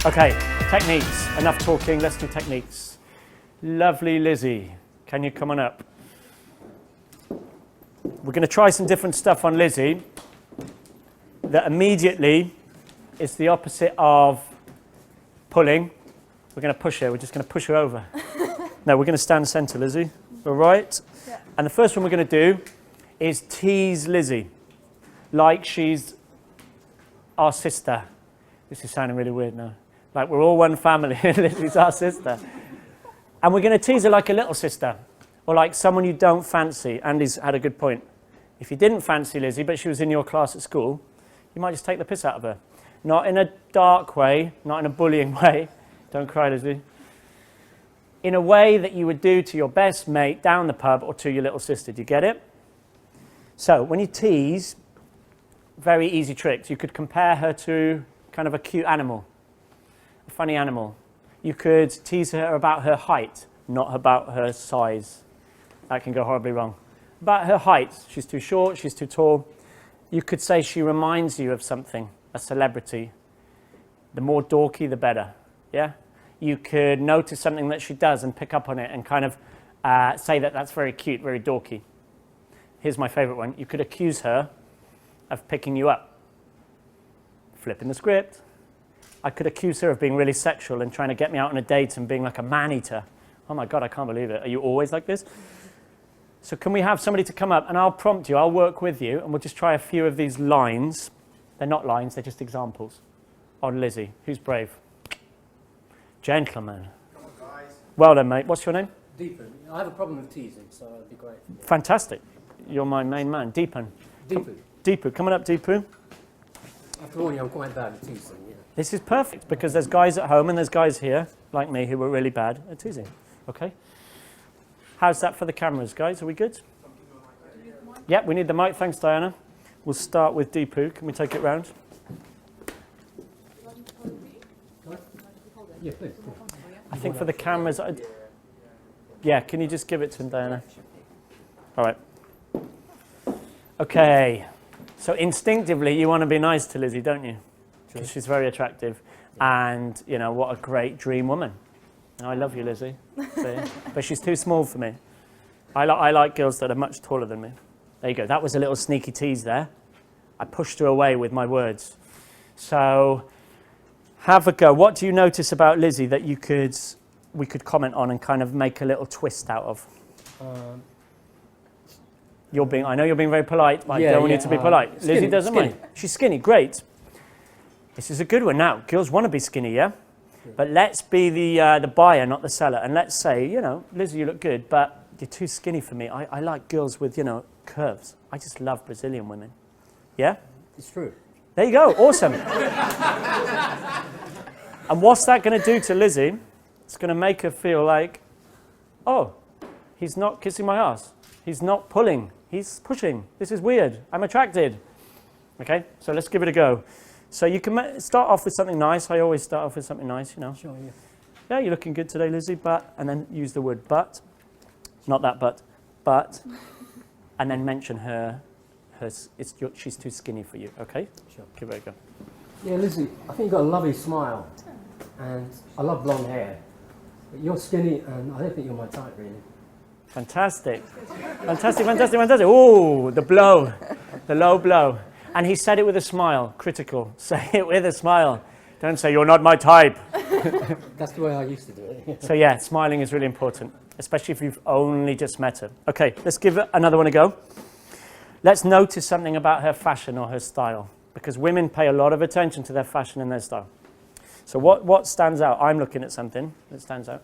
Okay, techniques. Enough talking, let's do techniques. Lovely Lizzie, can you come on up? We're going to try some different stuff on Lizzie that immediately is the opposite of pulling. We're going to push her, we're just going to push her over. No, we're going to stand centre, Lizzie. All right? Yeah. And the first one we're going to do is tease Lizzie like she's our sister. This is sounding really weird now. Like we're all one family and Lizzie's our sister. And we're going to tease her like a little sister or like someone you don't fancy. Andy's had a good point. If you didn't fancy Lizzie but she was in your class at school, you might just take the piss out of her. Not in a dark way, not in a bullying way. Don't cry, Lizzie. In a way that you would do to your best mate down the pub or to your little sister. Do you get it? So when you tease, very easy tricks. You could compare her to kind of a cute animal, a funny animal. You could tease her about her height, not about her size. That can go horribly wrong. About her height. She's too short, she's too tall. You could say she reminds you of something, a celebrity. The more dorky, the better. Yeah? You could notice something that she does and pick up on it and kind of say that that's very cute, very dorky. Here's my favorite one. You could accuse her of picking you up. Flipping the script. I could accuse her of being really sexual and trying to get me out on a date and being like a man-eater. Oh my God, I can't believe it. Are you always like this? So can we have somebody to come up and I'll prompt you, I'll work with you, and we'll just try a few of these lines. They're not lines, they're just examples. On Lizzie. Who's brave? Gentleman. Come on, guys. Well then, mate. What's your name? Deepan. I have a problem with teasing, so it'd be great. Fantastic. You're my main man. Deepan. Deepu. Deepu. Coming up, Deepu. After all, I'm quite bad at teasing, yeah. This is perfect because there's guys at home and there's guys here, like me, who were really bad at teasing. Okay? How's that for the cameras, guys? Are we good? Yep, we need the mic. Thanks, Diana. We'll start with Deepu. Can we take it round? Yeah, please. I think for the cameras, yeah, can you just give it to him, Diana? All right. Okay. So instinctively, you want to be nice to Lizzie, don't you? Because she's very attractive. And, you know, what a great dream woman. I love you, Lizzie. See? But she's too small for me. I like girls that are much taller than me. There you go. That was a little sneaky tease there. I pushed her away with my words. So have a go. What do you notice about Lizzie that we could comment on and kind of make a little twist out of? I know you're being very polite, but I don't want you to be polite. Skinny, Lizzie doesn't mind. She's skinny, great. This is a good one now. Girls want to be skinny, yeah? But let's be the buyer, not the seller. And let's say, you know, Lizzie, you look good, but you're too skinny for me. I like girls with, you know, curves. I just love Brazilian women. Yeah? It's true. There you go. Awesome. And what's that going to do to Lizzie? It's going to make her feel like, oh, he's not kissing my ass. He's not pulling. He's pushing. This is weird. I'm attracted. Okay, so let's give it a go. So you can start off with something nice. I always start off with something nice, you know. Sure, yeah. Yeah, you're looking good today, Lizzie, but, and then use the word but. Not that but, and then mention she's too skinny for you, okay? Sure. Give it a go. Yeah, Lizzie, I think you've got a lovely smile. And I love blonde hair. But you're skinny, and I don't think you're my type, really. Fantastic. Fantastic, fantastic, fantastic. Oh, the blow, the low blow. And he said it with a smile, critical. Say it with a smile. Don't say, you're not my type. That's the way I used to do it. So yeah, smiling is really important, especially if you've only just met her. Okay, let's give another one a go. Let's notice something about her fashion or her style, because women pay a lot of attention to their fashion and their style. So what stands out? I'm looking at something that stands out.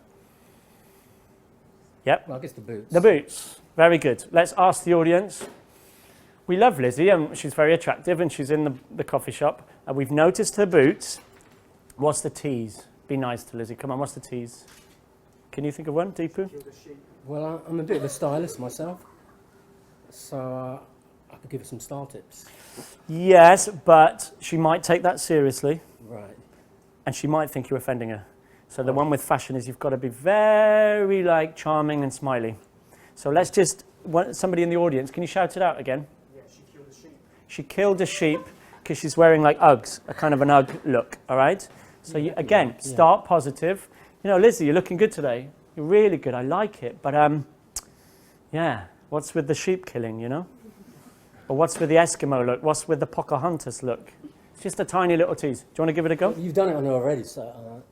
Yep. Well, I guess the boots. The boots. Very good. Let's ask the audience. We love Lizzie, and she's very attractive, and she's in the coffee shop, and we've noticed her boots. What's the tease? Be nice to Lizzie. Come on, what's the tease? Can you think of one, Deepu? Well, I'm a bit of a stylist myself, so I could give her some style tips. Yes, but she might take that seriously. Right. And she might think you're offending her. So the one with fashion is you've got to be very charming and smiley. So let's just, somebody in the audience, can you shout it out again? Yeah, she killed a sheep. She killed a sheep because she's wearing like Uggs, a kind of an Ugg look, all right? So you, again, start positive. You know, Lizzie, you're looking good today. You're really good. I like it. But yeah, what's with the sheep killing, you know? Or what's with the Eskimo look? What's with the Pocahontas look? It's just a tiny little tease. Do you want to give it a go? You've done it on her already, so...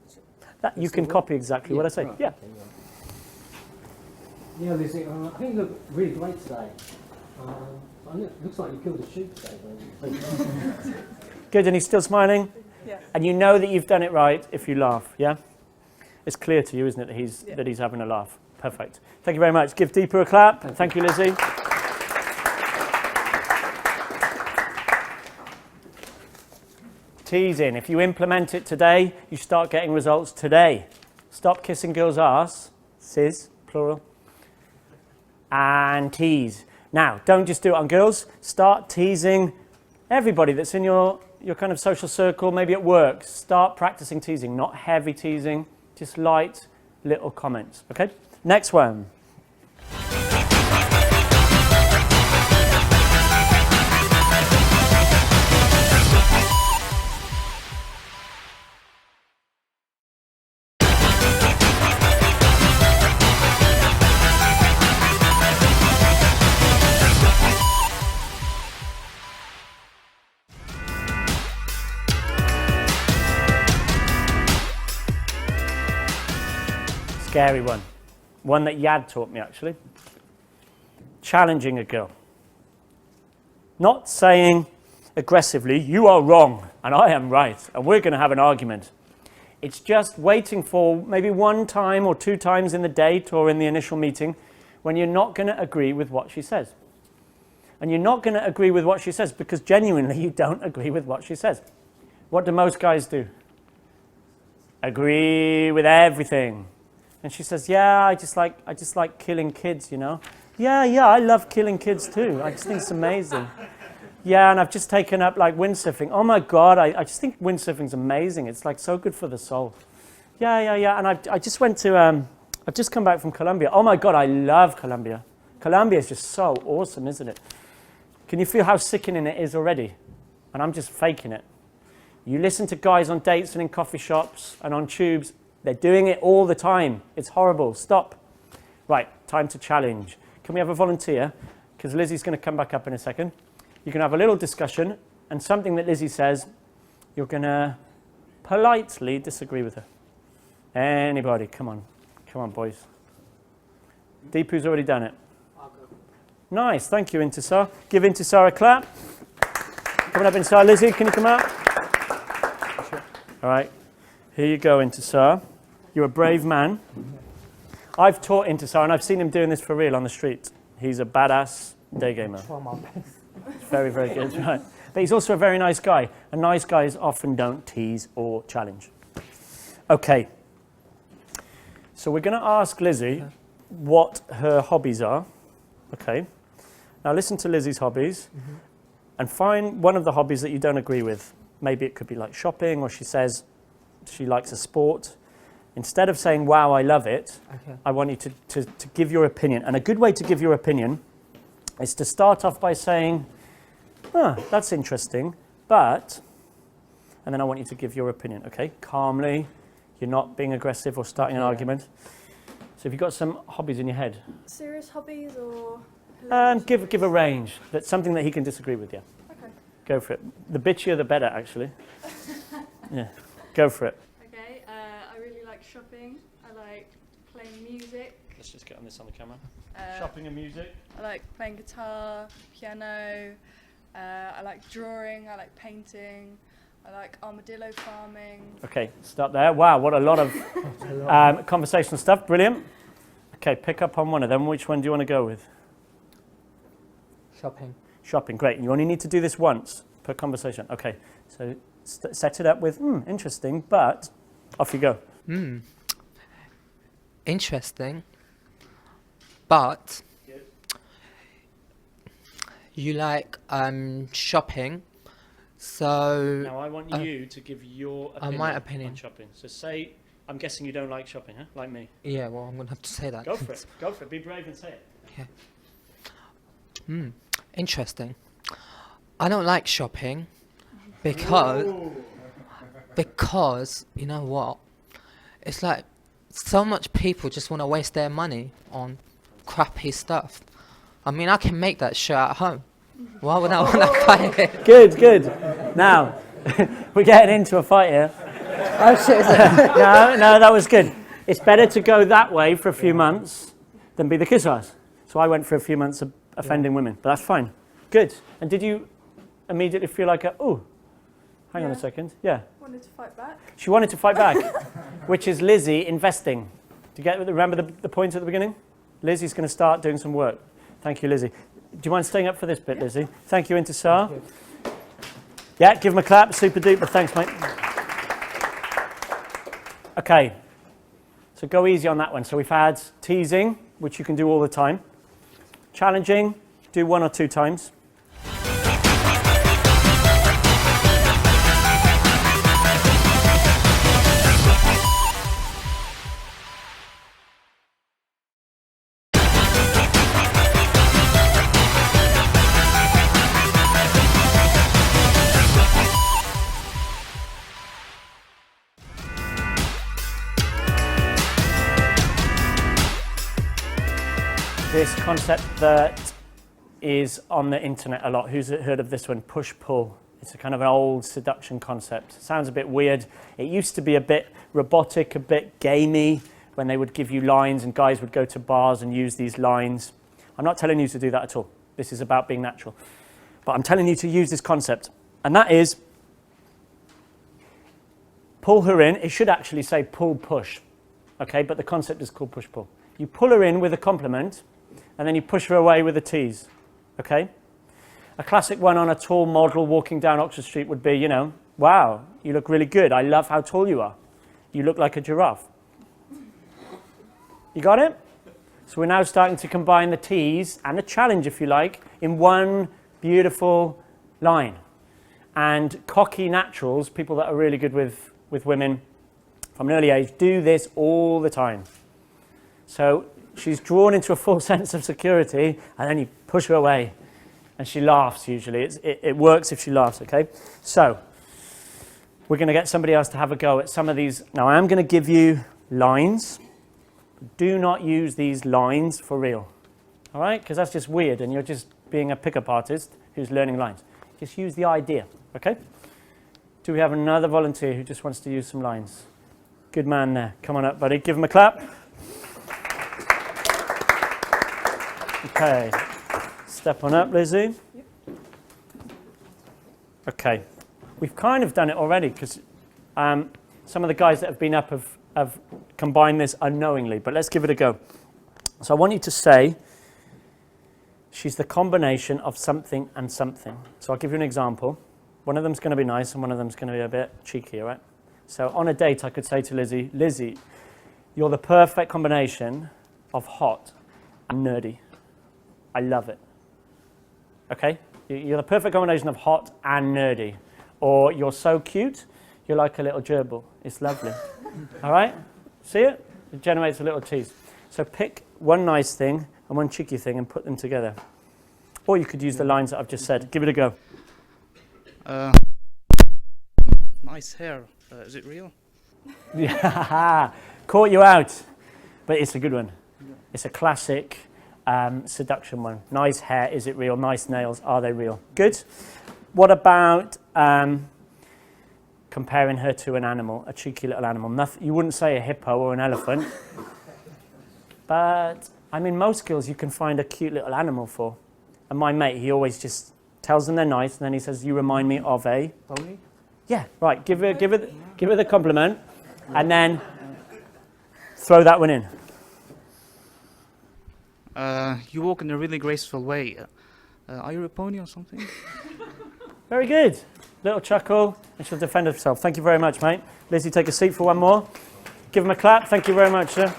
That, you can copy exactly what I say. Right, Yeah. okay, yeah, Lizzie, I think you look really great today. It looks like you killed a sheep today. Good, and he's still smiling? Yeah. And you know that you've done it right if you laugh, yeah? It's clear to you, isn't it, that he's having a laugh. Perfect. Thank you very much. Give Deepa a clap. Thank you, Lizzie. Teasing. If you implement it today, you start getting results today. Stop kissing girls' arse. Sis, plural. And tease. Now, don't just do it on girls. Start teasing everybody that's in your kind of social circle, maybe at work. Start practicing teasing, not heavy teasing, just light little comments. Okay? Next one. Scary one. One that Yad taught me, actually. Challenging a girl. Not saying aggressively, you are wrong and I am right and we're going to have an argument. It's just waiting for maybe one time or two times in the date or in the initial meeting when you're not going to agree with what she says. And you're not going to agree with what she says because genuinely you don't agree with what she says. What do most guys do? Agree with everything. And she says, yeah, I just like killing kids, you know. Yeah, I love killing kids too. I just think it's amazing. Yeah, and I've just taken up like windsurfing. Oh my God, I just think windsurfing's amazing. It's like so good for the soul. Yeah. And I just went to, I've just come back from Colombia. Oh my God, I love Colombia. Colombia is just so awesome, isn't it? Can you feel how sickening it is already? And I'm just faking it. You listen to guys on dates and in coffee shops and on tubes. They're doing it all the time. It's horrible. Stop. Right, time to challenge. Can we have a volunteer? Because Lizzie's going to come back up in a second. You can have a little discussion, and something that Lizzie says, you're going to politely disagree with her. Anybody? Come on. Come on, boys. Deepu's already done it. I'll go. Nice. Thank you, Intisar. Give Intisar a clap. Coming up, Intisar. Lizzie, can you come up? All right. Here you go, Intisar. You're a brave man. I've taught Intisar, and I've seen him doing this for real on the street. He's a badass daygamer. Try my best. Very, very good, right. But he's also a very nice guy, and nice guys often don't tease or challenge. Okay. So we're going to ask Lizzie what her hobbies are. Okay. Now listen to Lizzie's hobbies and find one of the hobbies that you don't agree with. Maybe it could be like shopping, or she says she likes a sport. Instead of saying, wow, I love it, Okay. I want you to give your opinion. And a good way to give your opinion is to start off by saying, that's interesting, but, and then I want you to give your opinion, okay? Calmly, you're not being aggressive or starting an argument. So have you got some hobbies in your head? Serious hobbies or? Give a range. That's something that he can disagree with, yeah. Okay. Go for it. The bitchier, the better, actually. Yeah, go for it. Okay, I really like shopping. I like playing music. Let's just get on this on the camera. Uh, Shopping and music. I like playing guitar, piano. I like drawing. I like painting. I like armadillo farming. Okay, stop there. Wow, what a lot of conversational stuff. Brilliant. Okay, pick up on one of them. Which one do you want to go with? Shopping. Shopping, great. You only need to do this once per conversation. Okay, so set it up with, interesting, but off you go. Interesting, but you like shopping, so Now I want you to give your opinion, my opinion. on shopping. So say, I'm guessing you don't like shopping, huh? Like me. yeah, well, I'm gonna have to say that. Go for it. Go for it. Be brave and say it. Interesting. I don't like shopping because Because, you know what? It's like so much people just want to waste their money on crappy stuff. I mean, I can make that shirt at home. Why would I want to buy it? Good, good. Now, we're getting into a fight here. Oh shit! No, that was good. It's better to go that way for a few months than be the kiss ass. So I went for a few months of offending women, but that's fine. Good. And did you immediately feel like, hang on a second. Yeah. Wanted to fight back. She wanted to fight back, which is Lizzie investing. Do you remember the point at the beginning? Lizzie's going to start doing some work. Thank you, Lizzie. Do you mind staying up for this bit, Lizzie? Thank you, Intisar. Yeah, give him a clap. Super duper. Thanks, mate. Okay. So go easy on that one. So we've had teasing, which you can do all the time. Challenging, do 1 or 2 times. This concept that is on the internet a lot. Who's heard of this one? Push-pull. It's a kind of an old seduction concept. Sounds a bit weird. It used to be a bit robotic, a bit gamey, when they would give you lines and guys would go to bars and use these lines. I'm not telling you to do that at all. This is about being natural. But I'm telling you to use this concept. And that is, pull her in. It should actually say pull-push. Okay, but the concept is called push-pull. You pull her in with a compliment, and then you push her away with a tease, okay? A classic one on a tall model walking down Oxford Street would be, wow, you look really good. I love how tall you are. You look like a giraffe. You got it? So we're now starting to combine the tease and the challenge, if you like, in one beautiful line. And cocky naturals, people that are really good with women from an early age, do this all the time. So she's drawn into a full sense of security, and then you push her away, and she laughs usually. It works if she laughs, okay? So we're going to get somebody else to have a go at some of these. Now, I am going to give you lines. Do not use these lines for real, all right? Because that's just weird, and you're just being a pickup artist who's learning lines. Just use the idea, okay? Do we have another volunteer who just wants to use some lines? Good man there. Come on up, buddy. Give him a clap. Okay, step on up, Lizzie. Okay, we've kind of done it already because some of the guys that have been up have combined this unknowingly, but let's give it a go. So I want you to say, she's the combination of something and something. So I'll give you an example. One of them's going to be nice and one of them's going to be a bit cheeky, all right? So on a date, I could say to Lizzie, Lizzie, you're the perfect combination of hot and nerdy. I love it. Okay? You're the perfect combination of hot and nerdy. Or you're so cute, you're like a little gerbil. It's lovely. All right? See it? It generates a little tease. So pick one nice thing and one cheeky thing and put them together. Or you could use the lines that I've just said. Give it a go. Nice hair. Is it real? Yeah, caught you out. But it's a good one. It's a classic seduction one. Nice hair, is it real? Nice nails, are they real? Good. What about comparing her to an animal, a cheeky little animal? You wouldn't say a hippo or an elephant. But, I mean, most girls you can find a cute little animal for. And my mate, he always just tells them they're nice, and then he says, you remind me of a... Pony? Yeah, right, give her the compliment, and then throw that one in. You walk in a really graceful way. Are you a pony or something? Very good. Little chuckle, and she'll defend herself. Thank you very much, mate. Lizzie, take a seat for one more. Give him a clap. Thank you very much, sir.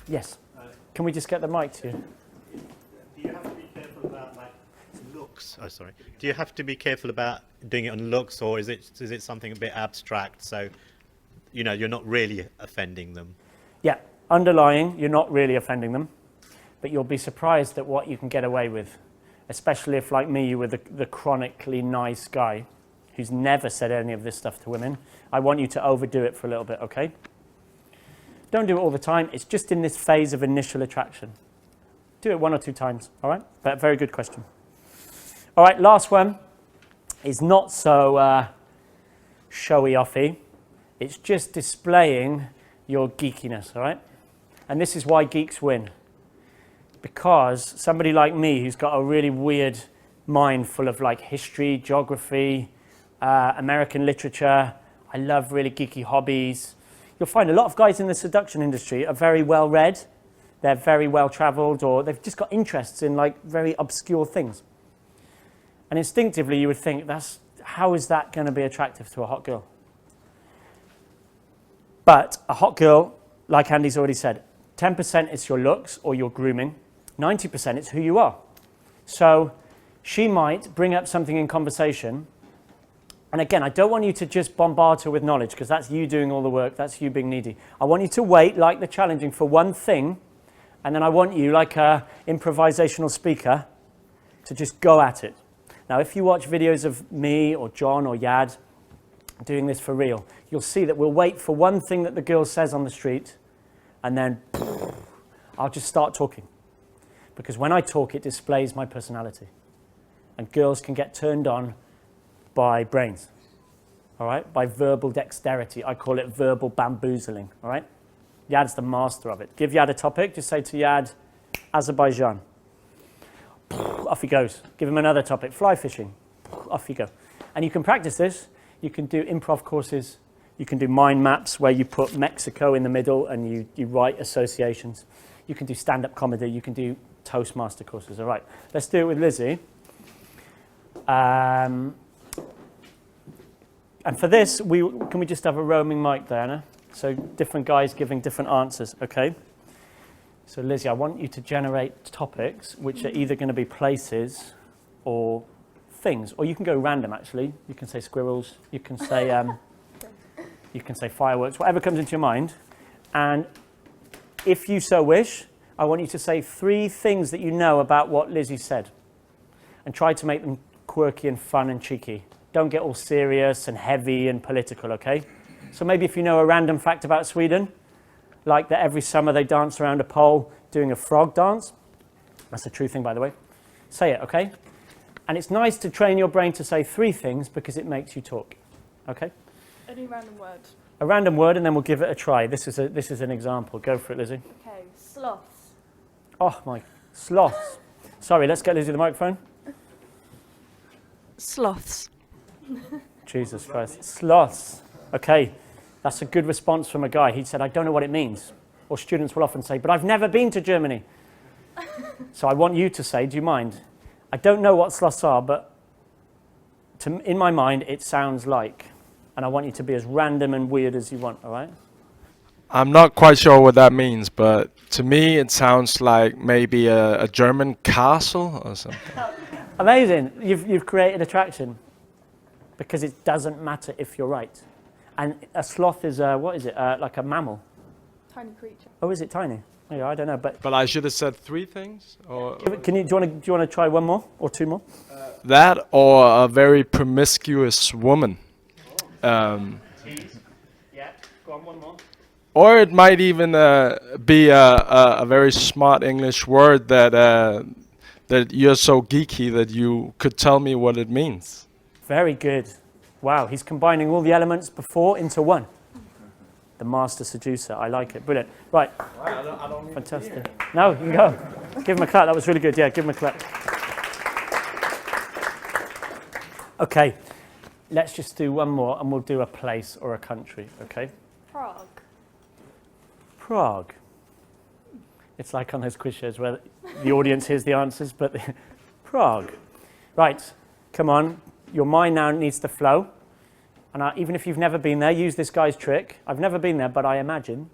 Yes. Can we just get the mic to you? Do you have to be careful about like looks? Oh, sorry. Do you have to be careful about doing it on looks, or is it something a bit abstract? So, you know, you're not really offending them. Yeah. Underlying, you're not really offending them, but you'll be surprised at what you can get away with, especially if, like me, you were the chronically nice guy who's never said any of this stuff to women. I want you to overdo it for a little bit, okay? Don't do it all the time. It's just in this phase of initial attraction. Do it 1 or 2 times, all right? But very good question. All right, last one is not so showy-offy. It's just displaying your geekiness, all right? And this is why geeks win. Because somebody like me who's got a really weird mind full of like history, geography, American literature, I love really geeky hobbies. You'll find a lot of guys in the seduction industry are very well read, they're very well traveled, or they've just got interests in like very obscure things. And instinctively you would think, how is that going to be attractive to a hot girl? But a hot girl, like Andy's already said, 10% is your looks or your grooming, 90% is who you are. So she might bring up something in conversation. And again, I don't want you to just bombard her with knowledge because that's you doing all the work, that's you being needy. I want you to wait, like the challenging, for one thing, and then I want you, like a improvisational speaker, to just go at it. Now, if you watch videos of me or John or Yad doing this for real, you'll see that we'll wait for one thing that the girl says on the street, and then I'll just start talking. Because when I talk, it displays my personality. And girls can get turned on by brains, all right? By verbal dexterity. I call it verbal bamboozling, all right? Yad's the master of it. Give Yad a topic. Just say to Yad, Azerbaijan. Off he goes. Give him another topic, fly fishing. Off you go. And you can practice this. You can do improv courses. You can do mind maps where you put Mexico in the middle and you write associations. You can do stand-up comedy. You can do Toastmaster courses. All right, let's do it with Lizzie. And for this, can we just have a roaming mic, Diana? So different guys giving different answers, okay? So Lizzie, I want you to generate topics which are either going to be places or things, or you can go random. Actually, you can say squirrels. You can say fireworks. Whatever comes into your mind. And if you so wish, I want you to say 3 things that you know about what Lizzie said, and try to make them quirky and fun and cheeky. Don't get all serious and heavy and political, okay? So maybe if you know a random fact about Sweden, like that every summer they dance around a pole doing a frog dance. That's a true thing, by the way. Say it, okay? And it's nice to train your brain to say 3 things because it makes you talk, okay? Any random word. A random word, and then we'll give it a try. This is an example. Go for it, Lizzie. Okay, sloths. Oh, my, sloths. Sorry, let's get Lizzie the microphone. Sloths. Jesus Christ. Sloths. Okay, that's a good response from a guy. He said, I don't know what it means. Or students will often say, but I've never been to Germany. So I want you to say, do you mind? I don't know what sloths are, but in my mind, it sounds like. And I want you to be as random and weird as you want, all right? I'm not quite sure what that means, but to me it sounds like maybe a German castle or something. Amazing. You've created attraction because it doesn't matter if you're right. And a sloth is, what is it, like a mammal? Tiny creature. Oh, is it tiny? Yeah, I don't know, but But I should have said 3 things? Or do you want to try one more or 2 more? that or a very promiscuous woman. Yeah, go on, one more. Or it might even be a very smart English word that you're so geeky that you could tell me what it means. Very good. Wow, he's combining all the elements before into one. The master seducer. I like it. Brilliant. Right. I don't Fantastic. No, you can go. Give him a clap. That was really good. Yeah, give him a clap. Okay. Let's just do one more and we'll do a place or a country, okay? Prague. Prague. It's like on those quiz shows where the audience hears the answers, but Prague. Right, come on. Your mind now needs to flow. And even if you've never been there, use this guy's trick. I've never been there, but I imagine.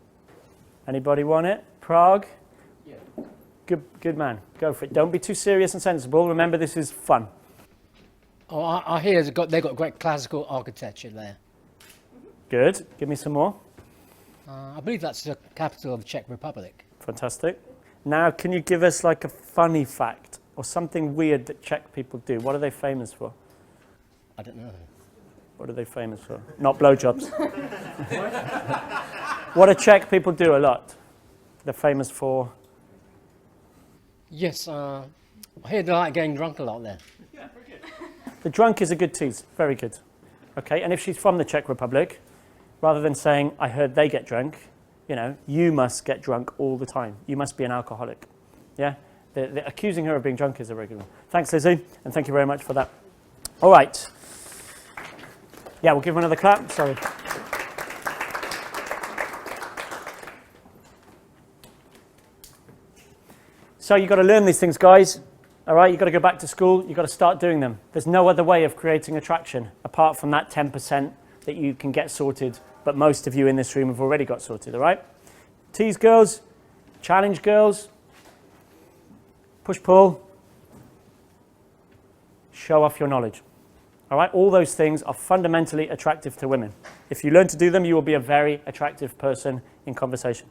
Anybody want it? Prague? Yeah. Good man. Go for it. Don't be too serious and sensible. Remember, this is fun. Oh, I hear they've got great classical architecture there. Good. Give me some more. I believe that's the capital of the Czech Republic. Fantastic. Now, can you give us like a funny fact or something weird that Czech people do? What are they famous for? I don't know. What are they famous for? Not blowjobs. What do Czech people do a lot? They're famous for? Yes, I hear they like getting drunk a lot there. The drunk is a good tease. Very good. Okay, and if she's from the Czech Republic, rather than saying, I heard they get drunk, you know, you must get drunk all the time. You must be an alcoholic. Yeah? The accusing her of being drunk is a regular one. Thanks, Lizzie, and thank you very much for that. All right. Yeah, we'll give her another clap. Sorry. So you've got to learn these things, guys. All right, you've got to go back to school. You've got to start doing them. There's no other way of creating attraction apart from that 10% that you can get sorted, but most of you in this room have already got sorted, all right? Tease girls, challenge girls, push-pull, show off your knowledge. All right, all those things are fundamentally attractive to women. If you learn to do them, you will be a very attractive person in conversation.